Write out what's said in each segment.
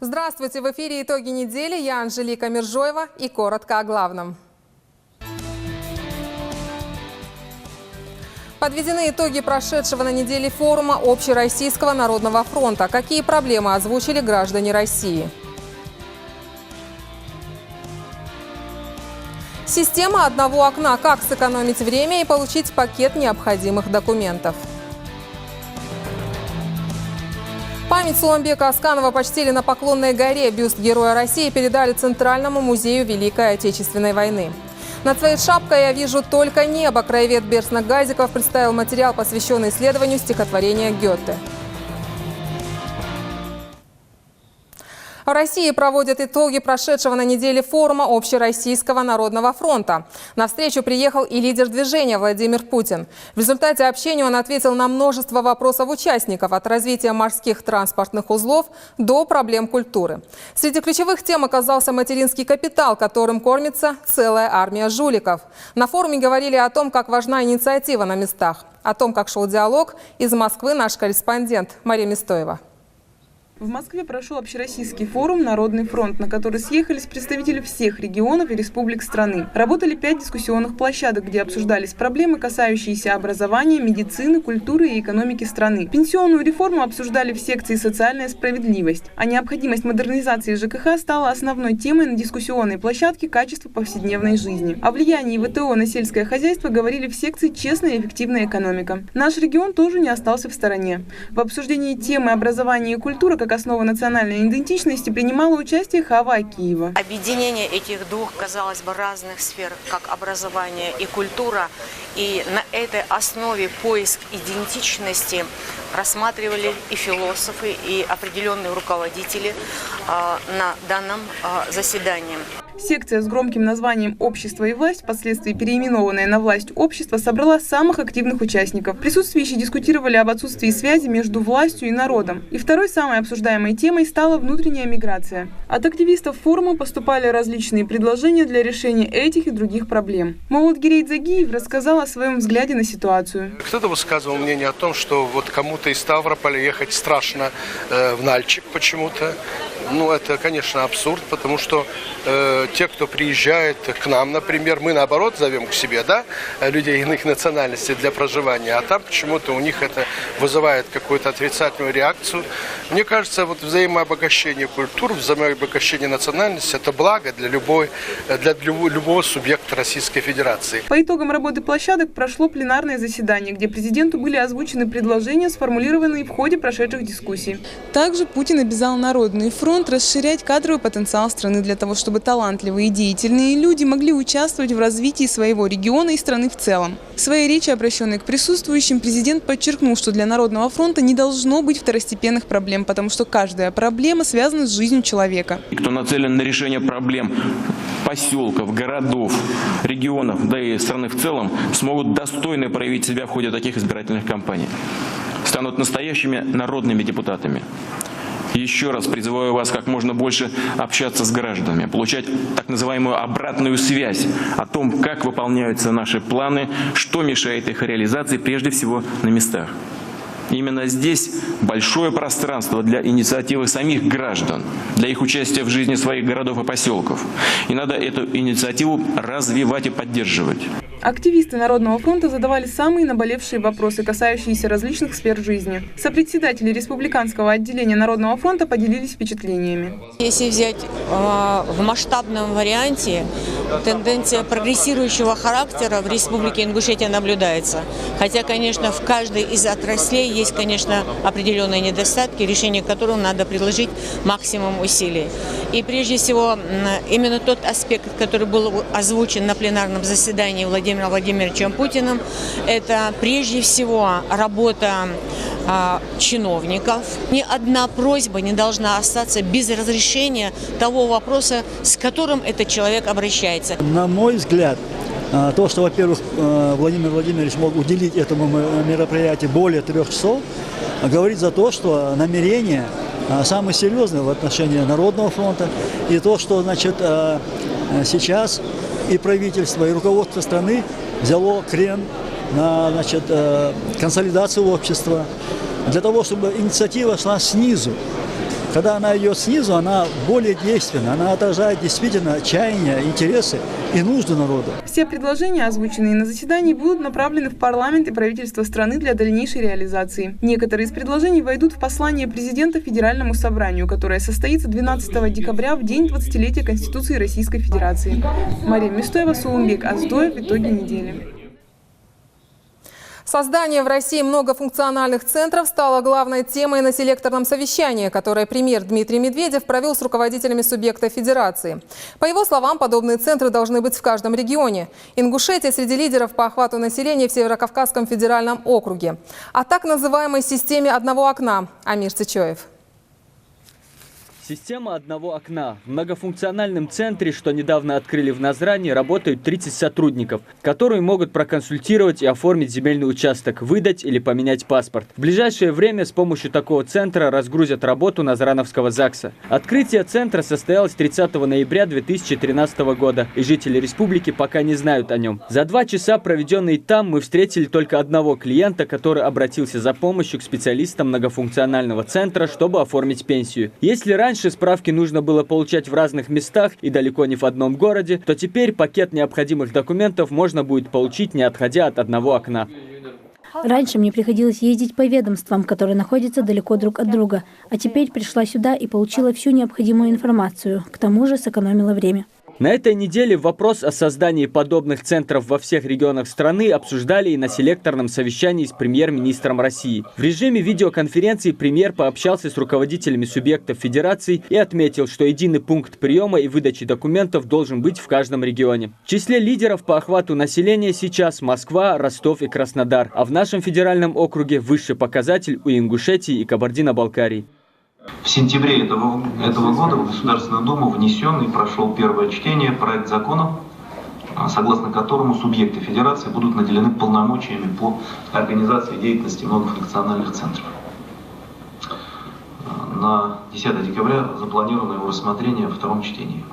Здравствуйте! В эфире «Итоги недели». Я Анжелика Мержоева и коротко о главном. Подведены итоги прошедшего на неделе форума Общероссийского народного фронта. Какие проблемы озвучили граждане России? Система одного окна. Как сэкономить время и получить пакет необходимых документов. Память Суланбека Асканова почтили на Поклонной горе. Бюст Героя России передали Центральному музею Великой Отечественной войны. Над своей шапкой я вижу только небо. Краевед Берснак Газиков представил материал, посвященный исследованию стихотворения Гёте. В России проводят итоги прошедшего на неделе форума Общероссийского народного фронта. На встречу приехал и лидер движения Владимир Путин. В результате общения он ответил на множество вопросов участников, от развития морских транспортных узлов до проблем культуры. Среди ключевых тем оказался материнский капитал, которым кормится целая армия жуликов. На форуме говорили о том, как важна инициатива на местах. О том, как шел диалог, из Москвы наш корреспондент Мария Мистоева. В Москве прошел общероссийский форум «Народный фронт», на который съехались представители всех регионов и республик страны. Работали 5 дискуссионных площадок, где обсуждались проблемы, касающиеся образования, медицины, культуры и экономики страны. Пенсионную реформу обсуждали в секции «Социальная справедливость». А необходимость модернизации ЖКХ стала основной темой на дискуссионной площадке «Качество повседневной жизни». О влиянии ВТО на сельское хозяйство говорили в секции «Честная и эффективная экономика». Наш регион тоже не остался в стороне. В обсуждении темы образования и культуры как основа национальной идентичности принимало участие Хава Киева. Объединение этих двух, казалось бы, разных сфер, как образование и культура, и на этой основе поиск идентичности рассматривали и философы, и определенные руководители на данном заседании. Секция с громким названием «Общество и власть», впоследствии переименованная на «Власть общества», собрала самых активных участников. Присутствующие дискутировали об отсутствии связи между властью и народом. И второй самой обсуждаемой темой стала внутренняя миграция. От активистов форума поступали различные предложения для решения этих и других проблем. Молодгирей Загиев рассказал о своем взгляде на ситуацию. Кто-то высказывал мнение о том, что вот кому-то из Ставрополя ехать страшно в Нальчик почему-то. Ну, это, конечно, абсурд, потому что те, кто приезжает к нам, например, мы, наоборот, зовем к себе, да, людей иных национальностей для проживания, а там почему-то у них это вызывает какую-то отрицательную реакцию. Мне кажется, вот взаимообогащение культур, взаимообогащение национальности – это благо для любого субъекта Российской Федерации. По итогам работы площадок прошло пленарное заседание, где президенту были озвучены предложения, сформулированные в ходе прошедших дискуссий. Также Путин обязал Народный фронт расширять кадровый потенциал страны для того, чтобы талантливые и деятельные люди могли участвовать в развитии своего региона и страны в целом. В своей речи, обращенной к присутствующим, президент подчеркнул, что для Народного фронта не должно быть второстепенных проблем, потому что каждая проблема связана с жизнью человека. Кто нацелен на решение проблем поселков, городов, регионов, да и страны в целом, смогут достойно проявить себя в ходе таких избирательных кампаний, станут настоящими народными депутатами. Еще раз призываю вас как можно больше общаться с гражданами, получать так называемую обратную связь о том, как выполняются наши планы, что мешает их реализации, прежде всего на местах. Именно здесь большое пространство для инициативы самих граждан, для их участия в жизни своих городов и поселков. И надо эту инициативу развивать и поддерживать. Активисты Народного фронта задавали самые наболевшие вопросы, касающиеся различных сфер жизни. Сопредседатели республиканского отделения Народного фронта поделились впечатлениями. Если взять в масштабном варианте, тенденция прогрессирующего характера в Республике Ингушетия наблюдается. Хотя, конечно, в каждой из отраслей есть, конечно, определенные недостатки, решение которых надо приложить максимум усилий. И прежде всего, именно тот аспект, который был озвучен на пленарном заседании Владимиром Владимировичем Путиным, это прежде всего работа чиновников. Ни одна просьба не должна остаться без разрешения того вопроса, с которым этот человек обращается. На мой взгляд, то, что, во-первых, Владимир Владимирович мог уделить этому мероприятию более 3 часов, говорит за то, что намерение самое серьезное в отношении Народного фронта, и то, что, значит, сейчас и правительство, и руководство страны взяло крен на, значит, консолидацию общества, для того, чтобы инициатива шла снизу. Когда она идет снизу, она более действенна, она отражает действительно чаяния, интересы и нужды народа. Все предложения, озвученные на заседании, будут направлены в парламент и правительство страны для дальнейшей реализации. Некоторые из предложений войдут в послание президента Федеральному собранию, которое состоится 12 декабря в день 20-летия Конституции Российской Федерации. Мария Мистоева, Сулумбек Аздоев. Итоги недели. Создание в России многофункциональных центров стало главной темой на селекторном совещании, которое премьер Дмитрий Медведев провел с руководителями субъектов федерации. По его словам, подобные центры должны быть в каждом регионе. Ингушетия среди лидеров по охвату населения в Северокавказском федеральном округе. О так называемой системе одного окна. Амир Цичоев. Система одного окна. В многофункциональном центре, что недавно открыли в Назрани, работают 30 сотрудников, которые могут проконсультировать и оформить земельный участок, выдать или поменять паспорт. В ближайшее время с помощью такого центра разгрузят работу Назрановского ЗАГСа. Открытие центра состоялось 30 ноября 2013 года, и жители республики пока не знают о нем. За 2 часа, проведенные там, мы встретили только одного клиента, который обратился за помощью к специалистам многофункционального центра, чтобы оформить пенсию. Если раньше справки нужно было получать в разных местах и далеко не в одном городе, то теперь пакет необходимых документов можно будет получить, не отходя от одного окна. Раньше мне приходилось ездить по ведомствам, которые находятся далеко друг от друга, а теперь пришла сюда и получила всю необходимую информацию, к тому же сэкономила время. На этой неделе вопрос о создании подобных центров во всех регионах страны обсуждали и на селекторном совещании с премьер-министром России. В режиме видеоконференции премьер пообщался с руководителями субъектов федерации и отметил, что единый пункт приема и выдачи документов должен быть в каждом регионе. В числе лидеров по охвату населения сейчас Москва, Ростов и Краснодар, а в нашем федеральном округе высший показатель у Ингушетии и Кабардино-Балкарии. В сентябре этого года в Государственную Думу внесен и прошел первое чтение проект закона, согласно которому субъекты федерации будут наделены полномочиями по организации деятельности многофункциональных центров. На 10 декабря запланировано его рассмотрение во втором чтении.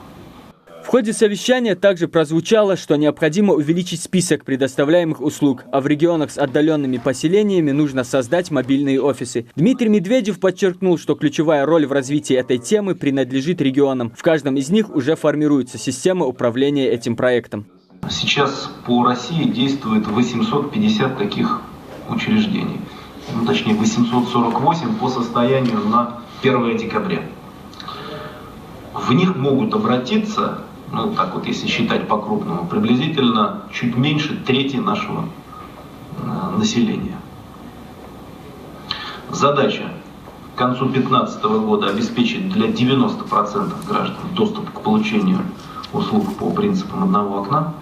В ходе совещания также прозвучало, что необходимо увеличить список предоставляемых услуг, а в регионах с отдаленными поселениями нужно создать мобильные офисы. Дмитрий Медведев подчеркнул, что ключевая роль в развитии этой темы принадлежит регионам. В каждом из них уже формируется система управления этим проектом. Сейчас по России действует 850 таких учреждений, точнее 848 по состоянию на 1 декабря. В них могут обратиться, ну так вот если считать по-крупному, приблизительно чуть меньше трети нашего населения. Задача к концу 2015 года обеспечить для 90% граждан доступ к получению услуг по принципам одного окна.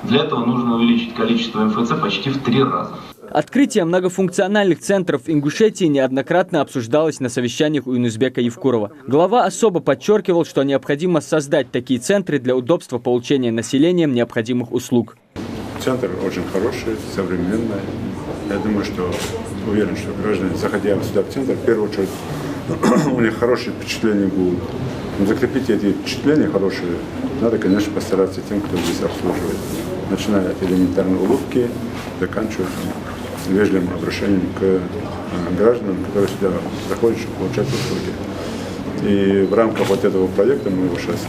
Для этого нужно увеличить количество МФЦ почти в 3 раза. Открытие многофункциональных центров в Ингушетии неоднократно обсуждалось на совещаниях у Юнусбека Евкурова. Глава особо подчеркивал, что необходимо создать такие центры для удобства получения населением необходимых услуг. Центр очень хороший, современный. Я думаю, уверен, что граждане, заходя сюда в центр, в первую очередь, у них хорошие впечатления будут. Но закрепить эти впечатления хорошие, надо, конечно, постараться тем, кто здесь обслуживает. Начиная от элементарной улыбки, заканчивая вежливым обращением к гражданам, которые сюда заходят, чтобы получать услуги. И в рамках вот этого проекта мы его сейчас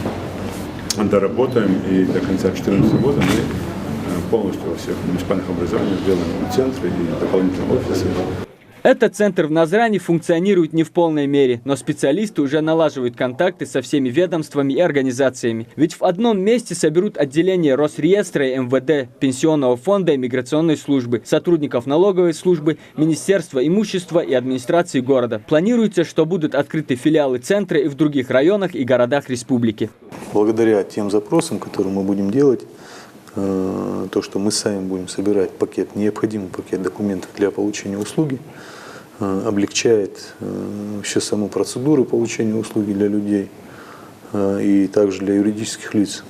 доработаем, и до конца 2014 года мы полностью во всех муниципальных образованиях сделаем центры и дополнительные офисы. Этот центр в Назрани функционирует не в полной мере, но специалисты уже налаживают контакты со всеми ведомствами и организациями. Ведь в одном месте соберут отделения Росреестра, МВД, Пенсионного фонда и миграционной службы, сотрудников налоговой службы, Министерства имущества и администрации города. Планируется, что будут открыты филиалы центра и в других районах и городах республики. Благодаря тем запросам, которые мы будем делать, то, что мы сами будем собирать необходимый пакет документов для получения услуги, облегчает вообще саму процедуру получения услуги для людей и также для юридических лиц.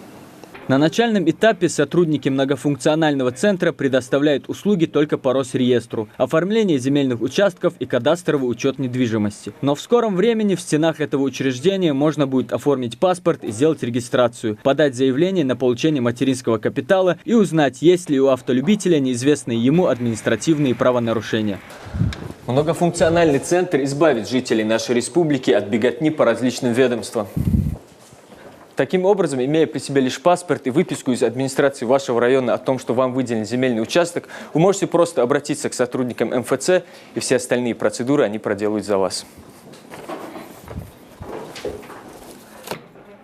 На начальном этапе сотрудники многофункционального центра предоставляют услуги только по Росреестру, оформление земельных участков и кадастровый учет недвижимости. Но в скором времени в стенах этого учреждения можно будет оформить паспорт и сделать регистрацию, подать заявление на получение материнского капитала и узнать, есть ли у автолюбителя неизвестные ему административные правонарушения. Многофункциональный центр избавит жителей нашей республики от беготни по различным ведомствам. Таким образом, имея при себе лишь паспорт и выписку из администрации вашего района о том, что вам выделен земельный участок, вы можете просто обратиться к сотрудникам МФЦ, и все остальные процедуры они проделают за вас.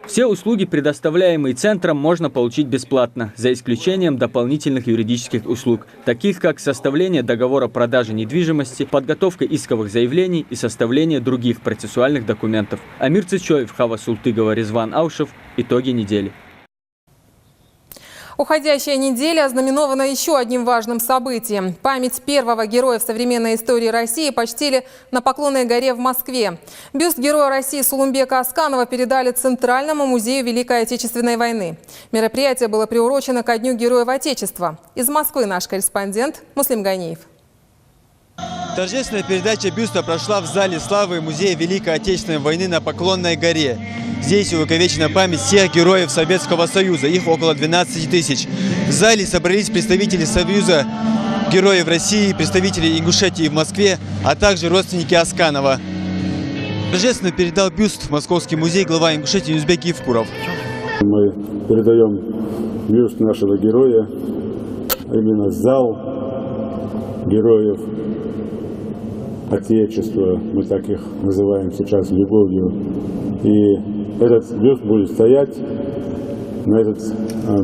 Все услуги, предоставляемые центром, можно получить бесплатно, за исключением дополнительных юридических услуг, таких как составление договора продажи недвижимости, подготовка исковых заявлений и составление других процессуальных документов. Амир Цычоев, Хава Султыгова, Резван Аушев. Итоги недели. Уходящая неделя ознаменована еще одним важным событием. Память первого героя в современной истории России почтили на Поклонной горе в Москве. Бюст героя России Сулумбека Асканова передали Центральному музею Великой Отечественной войны. Мероприятие было приурочено ко Дню Героев Отечества. Из Москвы наш корреспондент Муслим Ганиев. Торжественная передача бюста прошла в зале славы Музея Великой Отечественной войны на Поклонной горе. Здесь увековечена память всех героев Советского Союза, их около 12 тысяч. В зале собрались представители Союза героев России, представители Ингушетии в Москве, а также родственники Асканова. Торжественно передал бюст в Московский музей глава Ингушетии Юзбек Евкуров. Мы передаем бюст нашего героя, именно зал героев Отечества, мы так их называем сейчас любовью. И этот бюст будет стоять, на этот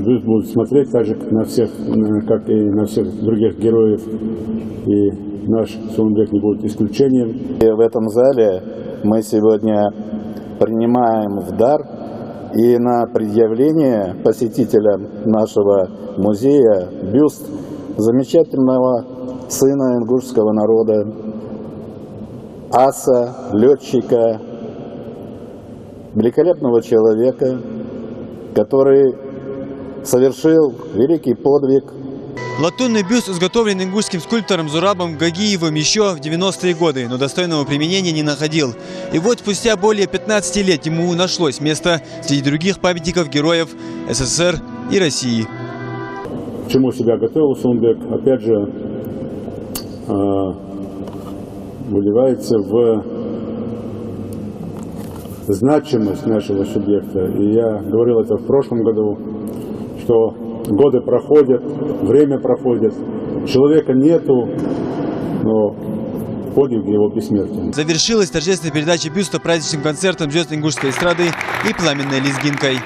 бюст будет смотреть так же, как и на всех других героев. И наш Сулумбек не будет исключением. И в этом зале мы сегодня принимаем в дар и на предъявление посетителям нашего музея бюст замечательного сына ингушского народа, аса, летчика, великолепного человека, который совершил великий подвиг. Латунный бюст изготовлен ингушским скульптором Зурабом Гагиевым еще в 90-е годы, но достойного применения не находил. И вот спустя более 15 лет ему нашлось место среди других памятников героев СССР и России. К чему себя готовил Сулумбек, опять же, выливается в значимость нашего субъекта. И я говорил это в прошлом году, что годы проходят, время проходит, человека нету, но подвиг его бессмертен. Завершилась торжественная передача бюста праздничным концертом звезд ингушской эстрады и пламенной лезгинкой.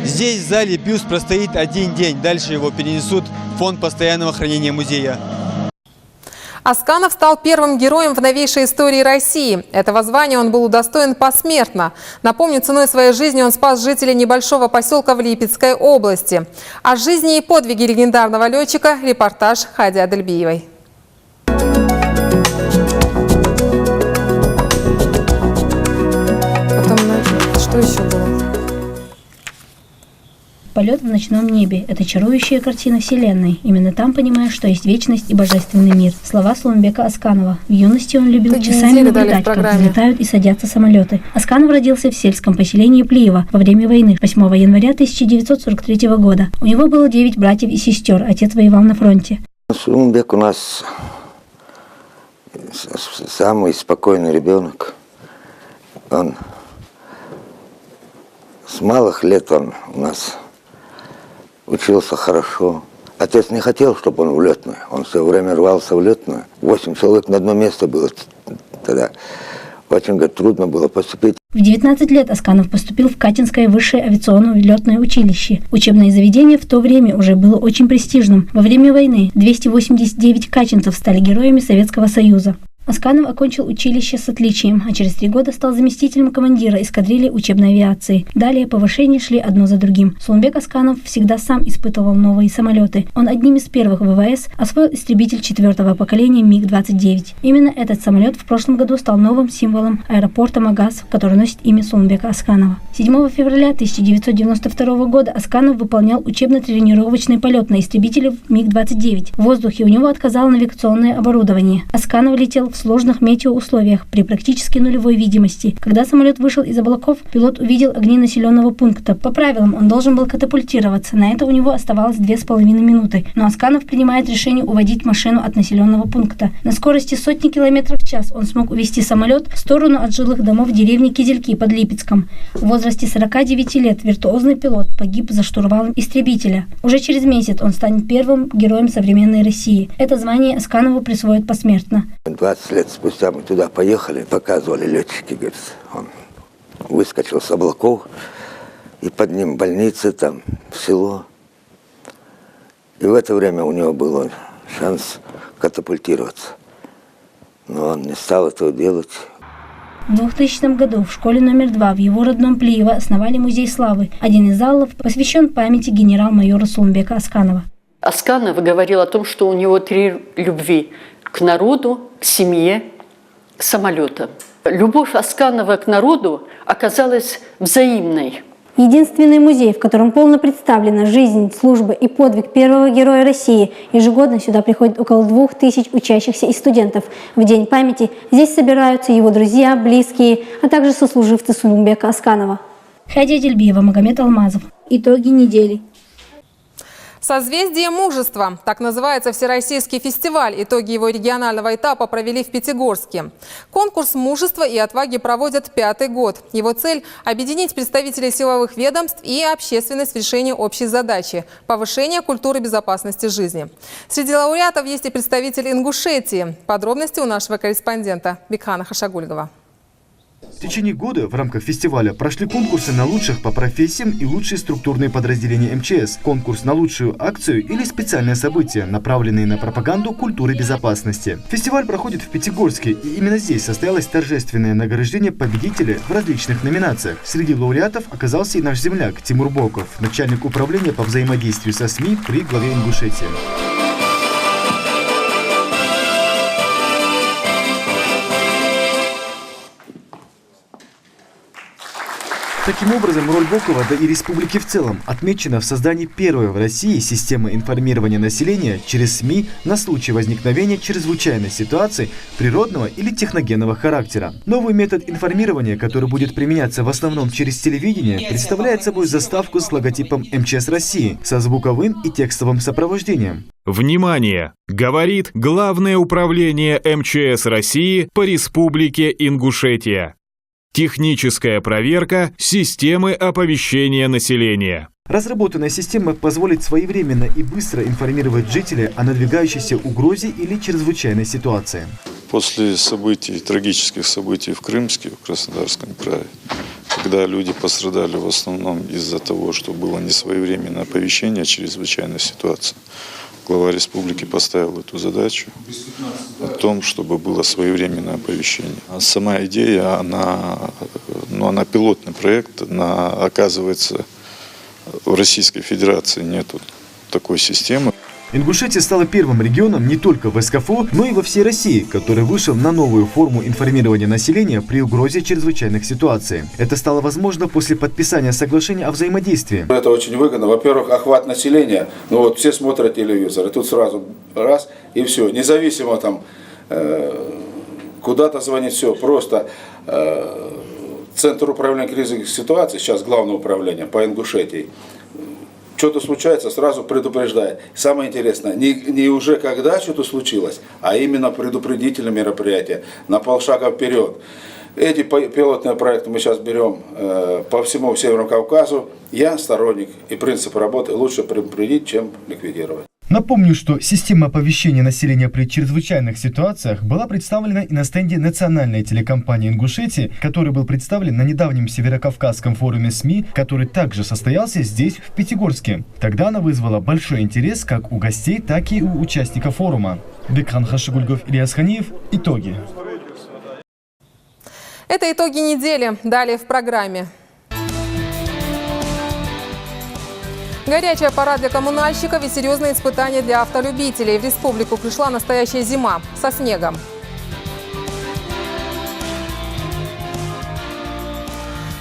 Здесь в зале бюст простоит один день, дальше его перенесут в фонд постоянного хранения музея. Асканов стал первым героем в новейшей истории России. Этого звания он был удостоен посмертно. Напомню, ценой своей жизни он спас жителей небольшого поселка в Липецкой области. О жизни и подвиге легендарного летчика репортаж Хади Адельбиевой. Что еще было? Полет в ночном небе – это чарующая картина Вселенной. Именно там понимаешь, что есть вечность и божественный мир. Слова Сулумбека Асканова. В юности он любил часами наблюдать, как взлетают и садятся самолеты. Асканов родился в сельском поселении Плиево во время войны 8 января 1943 года. У него было 9 братьев и сестер. Отец воевал на фронте. Сулумбек у нас самый спокойный ребенок. Он с малых лет он у нас учился хорошо. Отец не хотел, чтобы он в летную. Он все время рвался в летную. 8 человек на одно место было тогда. Очень, говорит, трудно было поступить. В 19 лет Асканов поступил в Катинское высшее авиационное летное училище. Учебное заведение в то время уже было очень престижным. Во время войны 289 катинцев стали героями Советского Союза. Асканов окончил училище с отличием, а через 3 года стал заместителем командира эскадрильи учебной авиации. Далее повышения шли одно за другим. Сулумбек Асканов всегда сам испытывал новые самолеты. Он одним из первых в ВВС освоил истребитель 4-го поколения МиГ-29. Именно этот самолет в прошлом году стал новым символом аэропорта Магаз, который носит имя Сулумбека Асканова. 7 февраля 1992 года Асканов выполнял учебно-тренировочный полет на истребителе МиГ-29. В воздухе у него отказало навигационное оборудование. Асканов летел в сложных метеоусловиях при практически нулевой видимости. Когда самолет вышел из облаков, пилот увидел огни населенного пункта. По правилам он должен был катапультироваться. На это у него оставалось 2,5 минуты. Но Асканов принимает решение уводить машину от населенного пункта. На скорости сотни километров в час он смог увести самолет в сторону от жилых домов деревни Кизельки под Липецком. В возрасте 49 лет виртуозный пилот погиб за штурвалом истребителя. Уже через месяц он станет первым героем современной России. Это звание Асканову присвоят посмертно. 20 лет спустя мы туда поехали, показывали летчики, говорит, он выскочил с облаков, и под ним больница, там, село. И в это время у него был шанс катапультироваться. Но он не стал этого делать. В 2000 году в школе номер 2 в его родном Плиево основали музей славы. Один из залов посвящен памяти генерал-майора Сулумбека Асканова. Асканов говорил о том, что у него 3 любви – к народу, к семье, к самолету. Любовь Асканова к народу оказалась взаимной. Единственный музей, в котором полно представлена жизнь, служба и подвиг первого героя России. Ежегодно сюда приходит около 2000 учащихся и студентов. В День памяти здесь собираются его друзья, близкие, а также сослуживцы Сулумбека Асканова. Хадия Дельбиева, Магомед Алмазов. Итоги недели. «Созвездие мужества» – так называется всероссийский фестиваль. Итоги его регионального этапа провели в Пятигорске. Конкурс мужества и отваги проводят 5-й год. Его цель – объединить представителей силовых ведомств и общественность в решении общей задачи – повышения культуры безопасности жизни. Среди лауреатов есть и представитель Ингушетии. Подробности у нашего корреспондента Бекхана Хашагульгова. В течение года в рамках фестиваля прошли конкурсы на лучших по профессиям и лучшие структурные подразделения МЧС, конкурс на лучшую акцию или специальное событие, направленные на пропаганду культуры безопасности. Фестиваль проходит в Пятигорске, и именно здесь состоялось торжественное награждение победителей в различных номинациях. Среди лауреатов оказался и наш земляк Тимур Боков, начальник управления по взаимодействию со СМИ при главе Ингушетии. Таким образом, роль Бокова, да и республики в целом, отмечена в создании первой в России системы информирования населения через СМИ на случай возникновения чрезвычайной ситуации природного или техногенного характера. Новый метод информирования, который будет применяться в основном через телевидение, представляет собой заставку с логотипом МЧС России со звуковым и текстовым сопровождением. Внимание! Говорит Главное управление МЧС России по Республике Ингушетия. Техническая проверка системы оповещения населения. Разработанная система позволит своевременно и быстро информировать жителей о надвигающейся угрозе или чрезвычайной ситуации. После трагических событий в Крымске, в Краснодарском крае, когда люди пострадали в основном из-за того, что было несвоевременное оповещение о чрезвычайной ситуации, глава республики поставил эту задачу о том, чтобы было своевременное оповещение. А сама идея, она пилотный проект, оказывается, в Российской Федерации нету такой системы. Ингушетия стала первым регионом не только в СКФО, но и во всей России, который вышел на новую форму информирования населения при угрозе чрезвычайных ситуаций. Это стало возможно после подписания соглашения о взаимодействии. Это очень выгодно. Во-первых, охват населения. Все смотрят телевизор, и тут сразу раз и все. Независимо там куда-то звонить, все. Просто Центр управления кризисных ситуаций, сейчас главное управление по Ингушетии, что-то случается, сразу предупреждает. Самое интересное, не уже когда что-то случилось, а именно предупредительное мероприятие, на полшага вперед. Эти пилотные проекты мы сейчас берем по всему Северному Кавказу. Я сторонник и принцип работы лучше предупредить, чем ликвидировать. Напомню, что система оповещения населения при чрезвычайных ситуациях была представлена и на стенде национальной телекомпании Ингушетии, который был представлен на недавнем Северокавказском форуме СМИ, который также состоялся здесь, в Пятигорске. Тогда она вызвала большой интерес как у гостей, так и у участников форума. Бекхан Хашигульгов, Ильяс Ханиев. Итоги. Это итоги недели. Далее в программе. Горячая пора для коммунальщиков и серьезные испытания для автолюбителей. В республику пришла настоящая зима со снегом.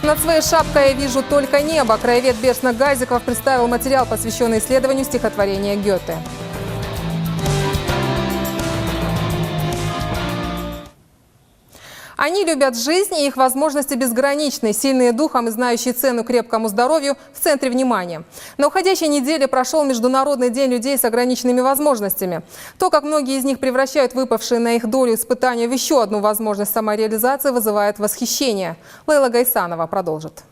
Над своей шапкой я вижу только небо. Краевед Бершнак Гайзиков представил материал, посвященный исследованию стихотворения Гёте. Они любят жизнь, и их возможности безграничны. Сильные духом и знающие цену крепкому здоровью в центре внимания. На уходящей неделе прошел Международный день людей с ограниченными возможностями. То, как многие из них превращают выпавшие на их долю испытания в еще одну возможность самореализации, вызывает восхищение. Лейла Гайсанова продолжит.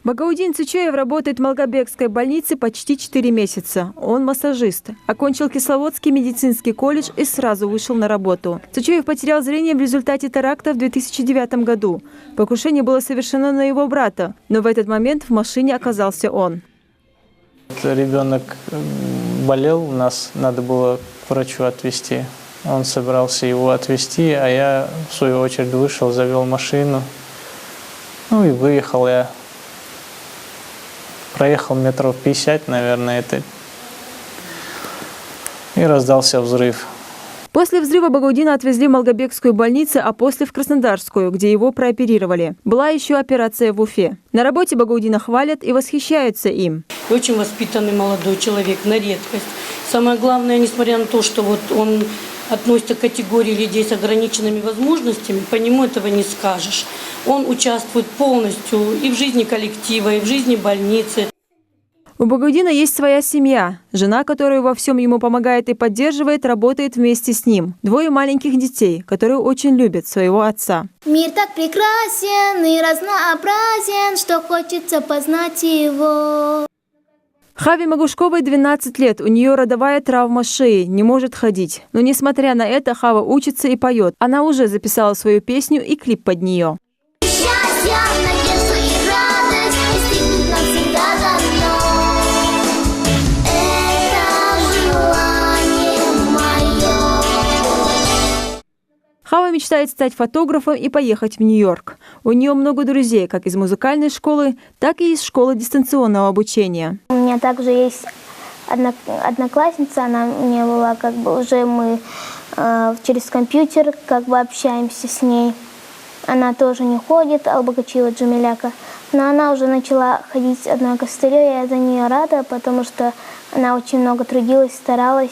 Багаудин Цучоев работает в Малгобекской больнице почти 4 месяца. Он массажист. Окончил Кисловодский медицинский колледж и сразу вышел на работу. Цучоев потерял зрение в результате теракта в 2009 году. Покушение было совершено на его брата, но в этот момент в машине оказался он. Ребенок болел, нас надо было к врачу отвезти. Он собирался его отвезти, а я в свою очередь вышел, завел машину. Ну и выехал я. Проехал метров 50, наверное, и раздался взрыв. После взрыва Багаудина отвезли в Малгобекскую больницу, а после в Краснодарскую, где его прооперировали. Была еще операция в Уфе. На работе Багаудина хвалят и восхищаются им. Очень воспитанный молодой человек, на редкость. Самое главное, несмотря на то, что вот он относится к категории людей с ограниченными возможностями, по нему этого не скажешь. Он участвует полностью и в жизни коллектива, и в жизни больницы. У Багаудина есть своя семья. Жена, которая во всем ему помогает и поддерживает, работает вместе с ним. 2 маленьких детей, которые очень любят своего отца. Мир так прекрасен и разнообразен, что хочется познать его. Хаве Магушковой 12 лет. У нее родовая травма шеи, не может ходить. Но несмотря на это, Хава учится и поет. Она уже записала свою песню и клип под нее. Счастье, надежду и радость достигнут навсегда дано. Это желание мое. Хава мечтает стать фотографом и поехать в Нью-Йорк. У нее много друзей, как из музыкальной школы, так и из школы дистанционного обучения. У меня также есть одноклассница, она мне была уже мы через компьютер общаемся с ней. Она тоже не ходит, Албагачиева Джамиляка, но она уже начала ходить одной костылью, я за нее рада, потому что она очень много трудилась, старалась.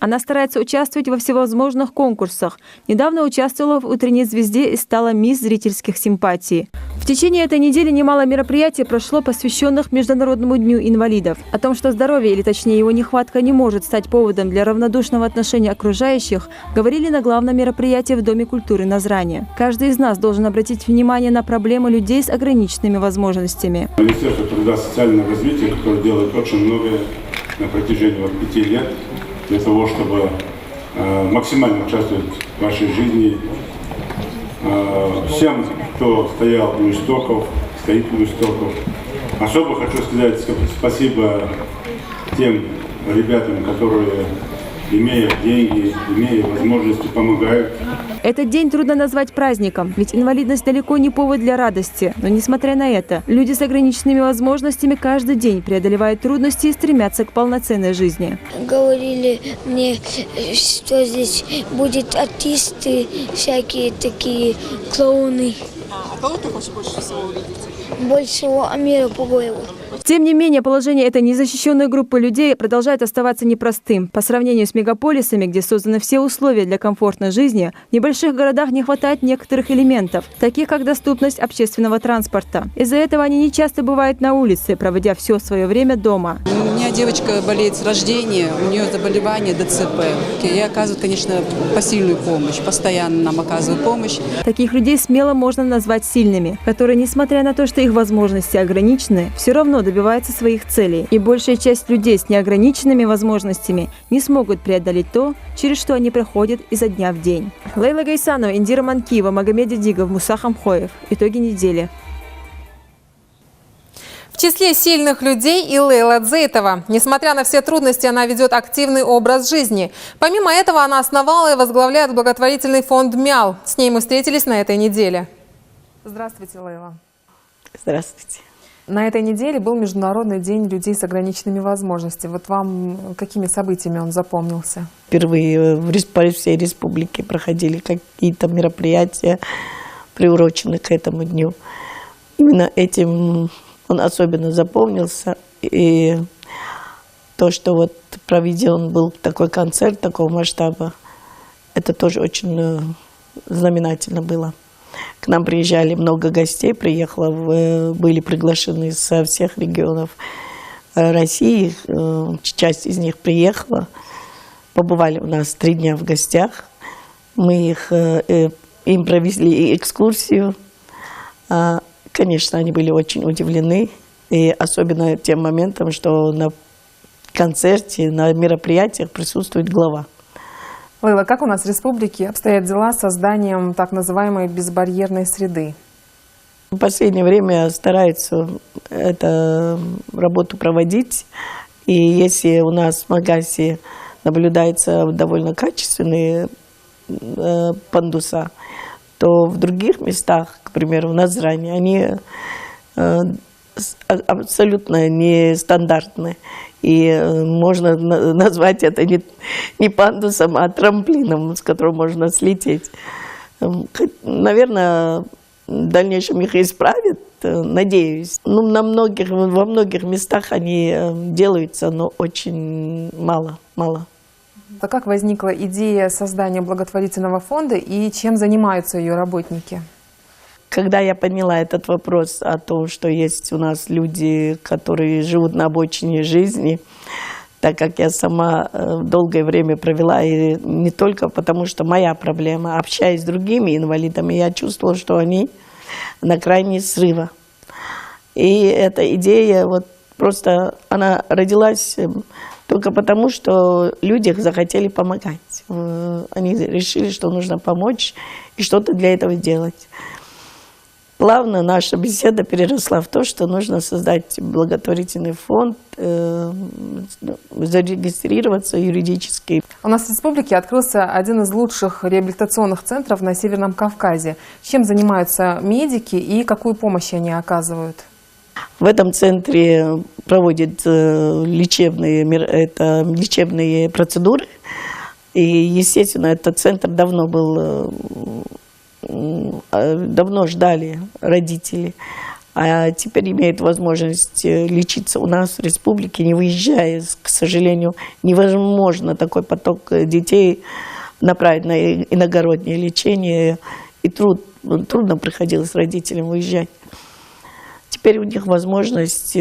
Она старается участвовать во всевозможных конкурсах. Недавно участвовала в «Утренней звезде» и стала мисс зрительских симпатий. В течение этой недели немало мероприятий прошло, посвященных Международному дню инвалидов. О том, что здоровье, или точнее его нехватка, не может стать поводом для равнодушного отношения окружающих, говорили на главном мероприятии в Доме культуры Назрани. Каждый из нас должен обратить внимание на проблемы людей с ограниченными возможностями. Министерство труда и социального развития, которое делает очень многое на протяжении 5 лет, для того, чтобы максимально участвовать в вашей жизни. Всем, кто стоял у истоков, стоит у истоков. Особо хочу сказать спасибо тем ребятам, которые, имея деньги, имея возможности, помогают. Этот день трудно назвать праздником, ведь инвалидность далеко не повод для радости. Но несмотря на это, люди с ограниченными возможностями каждый день преодолевают трудности и стремятся к полноценной жизни. Говорили мне, что здесь будут артисты, всякие такие клоуны. А кого ты хочешь больше всего увидеть? Больше всего Амира Пугоева. Тем не менее, положение этой незащищенной группы людей продолжает оставаться непростым. По сравнению с мегаполисами, где созданы все условия для комфортной жизни, в небольших городах не хватает некоторых элементов, таких как доступность общественного транспорта. Из-за этого они не часто бывают на улице, проводя все свое время дома. У меня девочка болеет с рождения, у нее заболевание ДЦП. Я оказываю, конечно, посильную помощь, постоянно нам оказываю помощь. Таких людей смело можно назвать сильными, которые, несмотря на то, что их возможности ограничены, все равно добиваются своих целей. И большая часть людей с неограниченными возможностями не смогут преодолеть то, через что они проходят изо дня в день. Лейла Гайсанова, Индира Манкиева, Магомед Дидигов, Муса Хамхоев. Итоги недели. В числе сильных людей и Лейла Дзейтова. Несмотря на все трудности, она ведет активный образ жизни. Помимо этого, она основала и возглавляет благотворительный фонд «МЯЛ». С ней мы встретились на этой неделе. Здравствуйте, Лейла. Здравствуйте. На этой неделе был Международный день людей с ограниченными возможностями. Вот вам какими событиями он запомнился? Впервые по всей республике проходили какие-то мероприятия, приуроченные к этому дню. Именно этим он особенно запомнился. И то, что вот проведен был такой концерт такого масштаба, это тоже очень знаменательно было. К нам приезжали много гостей, были приглашены со всех регионов России, часть из них приехала, побывали у нас 3 дня в гостях, мы им провели экскурсию. Конечно, они были очень удивлены, и особенно тем моментом, что на концерте, на мероприятиях присутствует глава. Лейла, как у нас в республике обстоят дела с созданием так называемой безбарьерной среды? В последнее время стараются эту работу проводить. И если у нас в Магасе наблюдаются довольно качественные пандуса, то в других местах, к примеру, в Назране, они абсолютно нестандартны. И можно назвать это не пандусом, а трамплином, с которого можно слететь. Наверное, в дальнейшем их исправят, надеюсь. Во многих местах они делаются, но очень мало. А как возникла идея создания благотворительного фонда и чем занимаются ее работники? Когда я поняла этот вопрос о том, что есть у нас люди, которые живут на обочине жизни, так как я сама долгое время провела, и не только потому, что моя проблема, общаясь с другими инвалидами, я чувствовала, что они на грани срыва. И эта идея, просто она родилась только потому, что люди захотели помогать. Они решили, что нужно помочь и что-то для этого делать. Плавно наша беседа переросла в то, что нужно создать благотворительный фонд, зарегистрироваться юридически. У нас в республике открылся один из лучших реабилитационных центров на Северном Кавказе. Чем занимаются медики и какую помощь они оказывают? В этом центре проводят лечебные процедуры. И, естественно, этот центр давно ждали родители, а теперь имеют возможность лечиться у нас в республике, не выезжая. К сожалению, невозможно такой поток детей направить на иногороднее лечение, и трудно приходилось родителям выезжать. Теперь у них возможность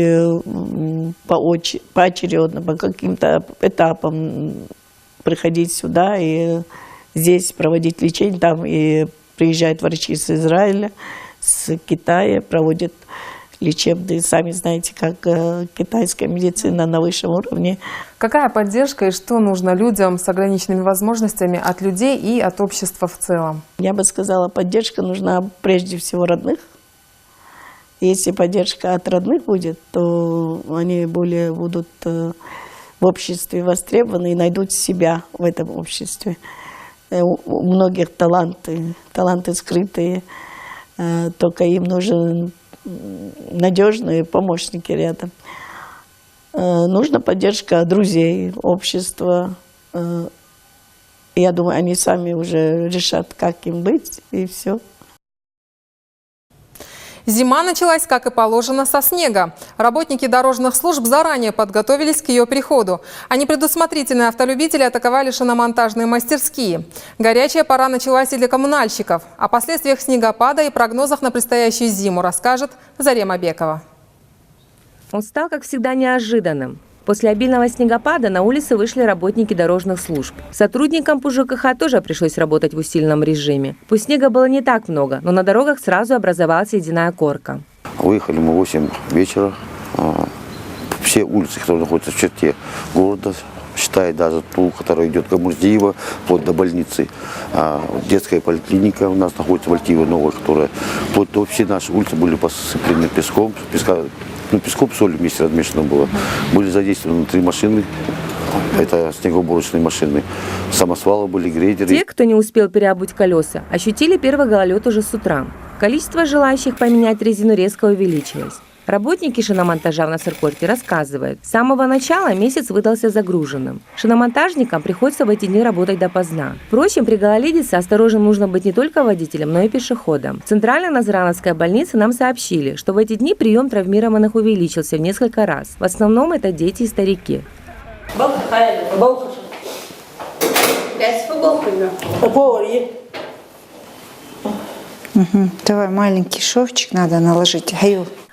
поочередно, по каким-то этапам приходить сюда и здесь проводить лечение. Там и приезжают врачи из Израиля, с Китая, проводят лечебные. Сами знаете, как китайская медицина на высшем уровне. Какая поддержка и что нужно людям с ограниченными возможностями от людей и от общества в целом? Я бы сказала, поддержка нужна прежде всего родных. Если поддержка от родных будет, то они более будут в обществе востребованы и найдут себя в этом обществе. У многих таланты скрытые, только им нужны надежные помощники рядом. Нужна поддержка друзей, общества. Я думаю, они сами уже решат, как им быть, и все. Зима началась, как и положено, со снега. Работники дорожных служб заранее подготовились к ее приходу. Они предусмотрительные автолюбители атаковали шиномонтажные мастерские. Горячая пора началась и для коммунальщиков. О последствиях снегопада и прогнозах на предстоящую зиму расскажет Зарема Бекова. Он стал, как всегда, неожиданным. После обильного снегопада на улицы вышли работники дорожных служб. Сотрудникам ПУЖКХ тоже пришлось работать в усиленном режиме. Пусть снега было не так много, но на дорогах сразу образовалась ледяная корка. Выехали мы в 8 вечера. Все улицы, которые находятся в черте города, считая даже ту, которая идет к Гамурзиева, вплоть до больницы. Детская поликлиника у нас находится в Альтиево новая, которая вплоть до все наши улицы были посыпаны песком. Песком, солью вместе размешано было. Были задействованы 3 машины. Это снегоуборочные машины. Самосвалы были, грейдеры. Те, кто не успел переобуть колеса, ощутили первый гололед уже с утра. Количество желающих поменять резину резко увеличилось. Работники шиномонтажа в Нассеркорте рассказывают, с самого начала месяц выдался загруженным. Шиномонтажникам приходится в эти дни работать допоздна. Впрочем, при гололедице осторожным нужно быть не только водителем, но и пешеходом. В Центральной Назрановской больнице нам сообщили, что в эти дни прием травмированных увеличился в несколько раз. В основном это дети и старики. Давай маленький шовчик надо наложить.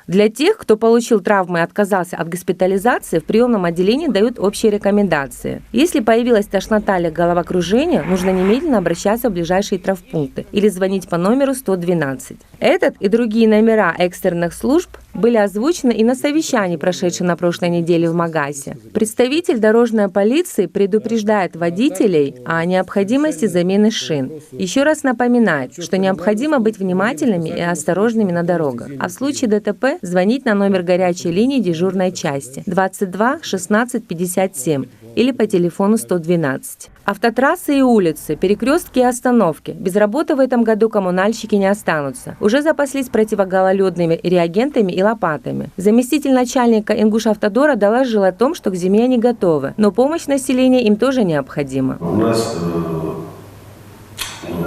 Для тех, кто получил травмы и отказался от госпитализации, в приемном отделении дают общие рекомендации. Если появилась тошнота или головокружение, нужно немедленно обращаться в ближайшие травмпункты или звонить по номеру 112. Этот и другие номера экстренных служб были озвучены и на совещании, прошедшем на прошлой неделе в Магасе. Представитель дорожной полиции предупреждает водителей о необходимости замены шин. Еще раз напоминает, что необходимо быть внимательными и осторожными на дорогах. А в случае ДТП звонить на номер горячей линии дежурной части 22 16 57 или по телефону 112. Автотрассы и улицы, перекрестки и остановки. Без работы в этом году коммунальщики не останутся. Уже запаслись противогололедными реагентами и лопатами. Заместитель начальника Ингушавтодора доложил о том, что к зиме они готовы, но помощь населения им тоже необходима. У нас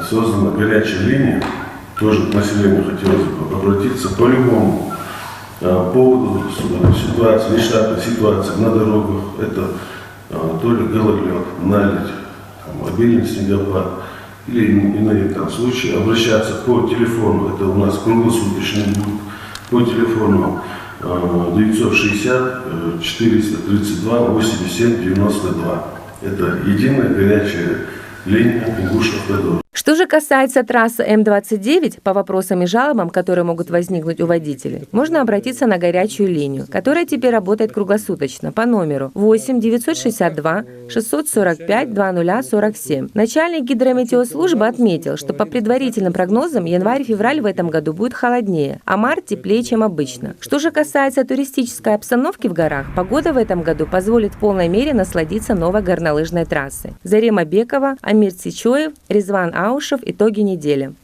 создана горячая линия, тоже к населению хотелось бы обратиться по-любому поводу ситуации, нештатной ситуации на дорогах. Это то ли гололед, наледь, обильный снегопад или иные случаи, обращаться по телефону, это у нас круглосуточный будет, по телефону 960 432 87 92. Это единая горячая линия Ингушавтодора. Что же касается трассы М-29, по вопросам и жалобам, которые могут возникнуть у водителей, можно обратиться на горячую линию, которая теперь работает круглосуточно по номеру 8 962 645 2047. Начальник гидрометеослужбы отметил, что по предварительным прогнозам январь-февраль в этом году будет холоднее, а март теплее, чем обычно. Что же касается туристической обстановки в горах, погода в этом году позволит в полной мере насладиться новой горнолыжной трассой. Зарема Бекова, Амир Цичоев, Резван Аушев. Итоги недели.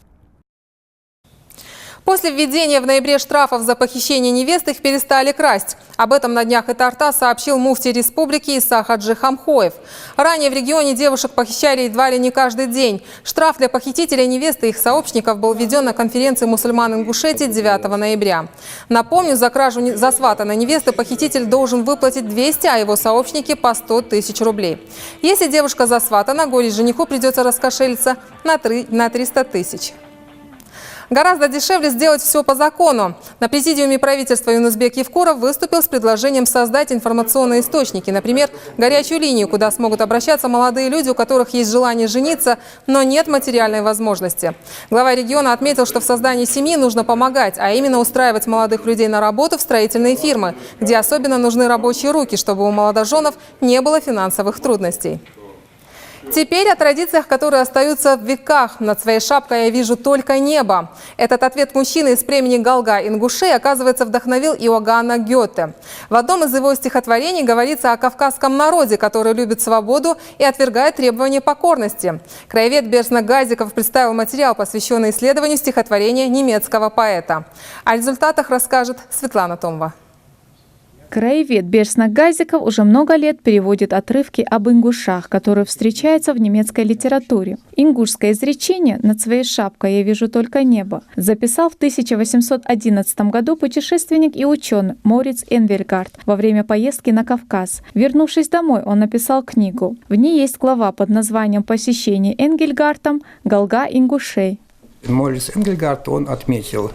После введения в ноябре штрафов за похищение невесты их перестали красть. Об этом на днях Итарта сообщил муфтий республики Иса Хаджи Хамхоев. Ранее в регионе девушек похищали едва ли не каждый день. Штраф для похитителя невесты и их сообщников был введен на конференции мусульман Ингушетии 9 ноября. Напомню, за кражу засватанной невесты похититель должен выплатить 200, а его сообщники по 100 тысяч рублей. Если девушка засватана, горе-жениху придется раскошелиться на 300 тысяч. Гораздо дешевле сделать все по закону. На президиуме правительства Юнусбек Евкуров выступил с предложением создать информационные источники, например, горячую линию, куда смогут обращаться молодые люди, у которых есть желание жениться, но нет материальной возможности. Глава региона отметил, что в создании семьи нужно помогать, а именно устраивать молодых людей на работу в строительные фирмы, где особенно нужны рабочие руки, чтобы у молодоженов не было финансовых трудностей. Теперь о традициях, которые остаются в веках. Над своей шапкой я вижу только небо. Этот ответ мужчины из племени Галга-Ингушей, оказывается, вдохновил Иоганна Гёте. В одном из его стихотворений говорится о кавказском народе, который любит свободу и отвергает требования покорности. Краевед Берснак Газиков представил материал, посвященный исследованию стихотворения немецкого поэта. О результатах расскажет Светлана Томова. Краевед Берснак Газиков уже много лет переводит отрывки об ингушах, которые встречаются в немецкой литературе. Ингушское изречение «Над своей шапкой я вижу только небо» записал в 1811 году путешественник и ученый Мориц Энгельгард во время поездки на Кавказ. Вернувшись домой, он написал книгу. В ней есть глава под названием «Посещение Энгельгардом Галга Ингушей». Мориц Энгельгард, он отметил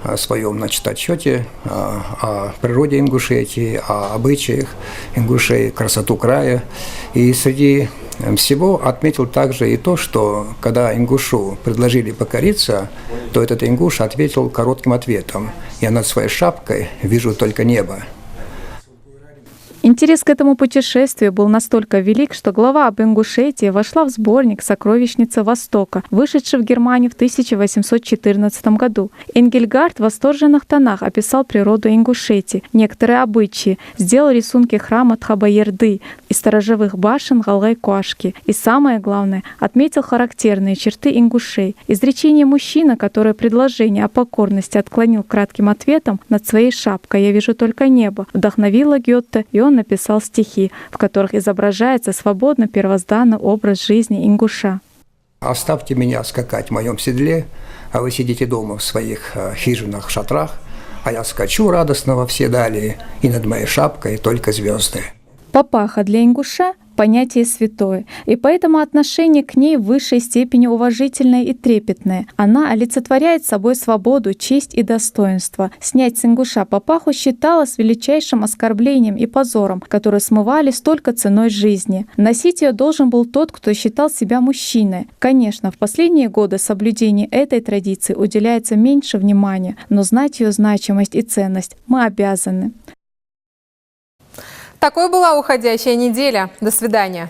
в своем отчете о природе Ингушетии, о обычаях Ингушей, красоту края. И среди всего отметил также и то, что когда ингушу предложили покориться, то этот ингуш ответил коротким ответом: «Я над своей шапкой вижу только небо». Интерес к этому путешествию был настолько велик, что глава об Ингушетии вошла в сборник «Сокровищница Востока», вышедший в Германии в 1814 году. Энгельгард в восторженных тонах описал природу Ингушетии, некоторые обычаи, сделал рисунки храма Тхабаерды и сторожевых башен Галгай-Куашки. И самое главное, отметил характерные черты ингушей. Изречение мужчины, который предложение о покорности отклонил кратким ответом: «Над своей шапкой я вижу только небо», вдохновило Гёте, и он написал стихи, в которых изображается свободно первозданный образ жизни ингуша. «Оставьте меня скакать в моем седле, а вы сидите дома в своих хижинах, шатрах, а я скачу радостно во все дали, и над моей шапкой только звезды». Папаха для ингуша — понятие святое, и поэтому отношение к ней в высшей степени уважительное и трепетное. Она олицетворяет собой свободу, честь и достоинство. Снять с ингуша папаху считалось величайшим оскорблением и позором, которые смывались только ценой жизни. Носить ее должен был тот, кто считал себя мужчиной. Конечно, в последние годы соблюдению этой традиции уделяется меньше внимания, но знать ее значимость и ценность мы обязаны. Такой была уходящая неделя. До свидания.